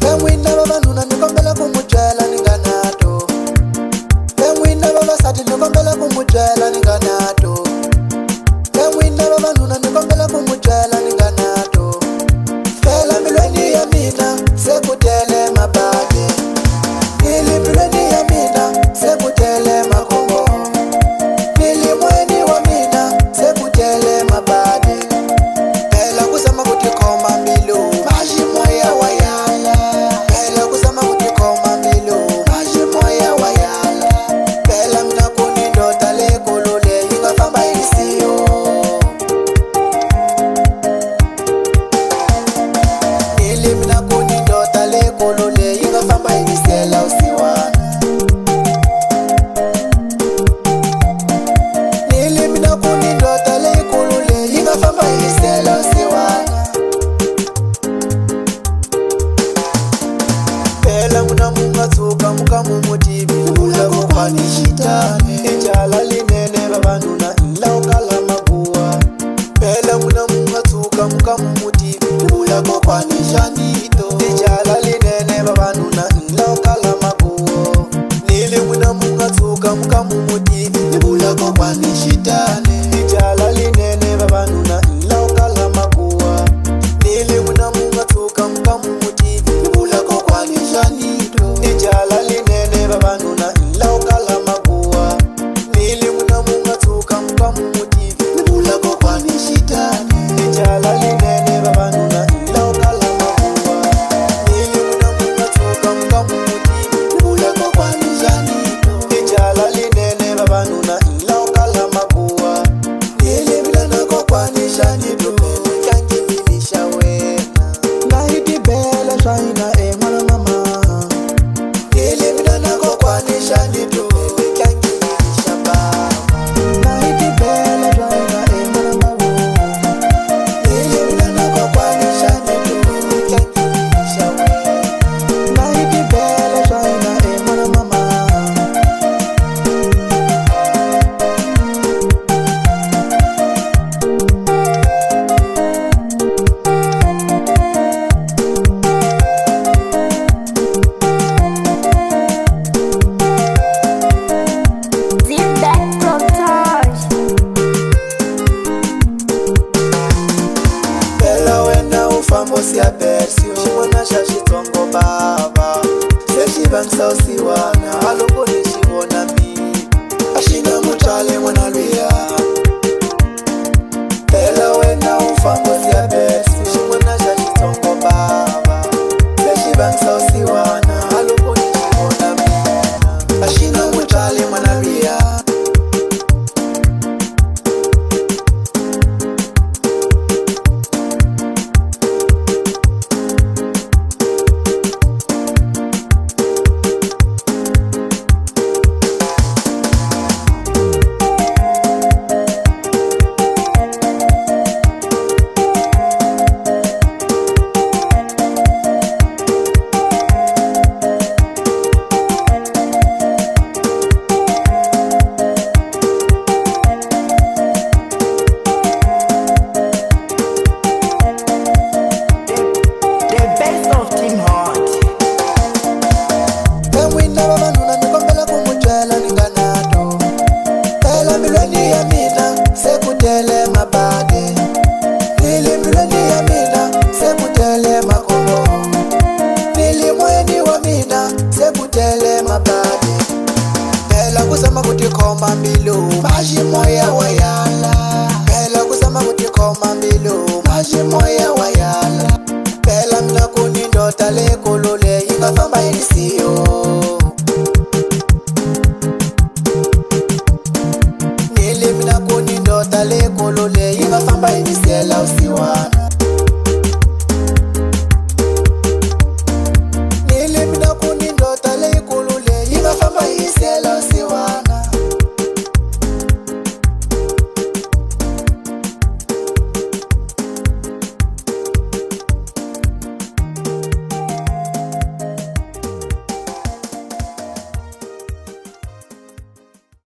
Enwina vavanuna ni kombela ku mu byela ni nga nato. Enwina vavasati ni kombela ku mu byela ni nga nato. Enwina vavanuna ni kombela ku mu byela ni nga nato. Phela milweni ya mina se ku tele mabadi. Ili milweni ya mina se ku tele makhombo. Ili mweni wa mina se ku tele mabadi. Phela kuzama ku tikhoma mbilu baji moya wa yala. Phela kuzama ku tikhoma mbilu baji moya wa yala. Phela mina kuni ndoda lekulu leyi nga famba isiyo. Ili mina kuni ndoda lekulu leyi nga famba isela usiwana. Ili mina kuni ndoda lekulu leyi nga famba isela usiwana. Phela kuna mungatsuka muka mumutivi ula kokwani xitane. Ijala linene vavanuna ila ukala maguwa. Phela kuna mungatsuka muka mumutivi ula kokwani xanito. Ijala linene vavanuna ila ukala maguwa. Nili kuna mungatsuka muka mumutivi ula kokwani xitane. Ijala linene vavanuna ila ukala maguwa. Nili kuna mungatsuka muka mumutivi ula kokwani xanito. Ijala linene vavanuna ila ukala maguwa. Nili kuna mungatsuka muka mumutivi ula kokwani xitane. Ijala linene vavanuna ila ukala maguwa. Nili kuna mungatsuka muka mumutivi ula kokwani xanito. Ijala linene vavanuna ila ukala maguwa. Nili mina na kokwani xanito. Kangi milisha wena na hitibela swaina mwana mama. Nili mina na kokwani xanito. Kangi milisha baba na hitibela swaina mwana mama. Nili mina na kokwani xanito. Kangi milisha wena na hitibela swaina mwana mama. Zip back from touch. Phela wena ufambo siya persio. Xivona xa xitsongo bava se xi vangisa usiwana. A loko ni xi vona mina a xi nga mutswali n'wana luya. Phela wena ufambo siya persio. Xivona xa xitsongo bava se xi vangisa usiwana. A loko ni xi vona mina a xi nga mutswali n'wana luya. The best of Team Heart. Enwina vavanuna ni kombela ku mu byela ni nga nato. Phela milweni ya mina se ku tele mabadi. Nili milweni ya mina se ku tele makhombo. Nili mweni wa mina se ku tele mabadi. Phela kuzama ku tikhoma mbilu baji moya wa yala. Phela kuzama ku tikhoma mbilu baji moya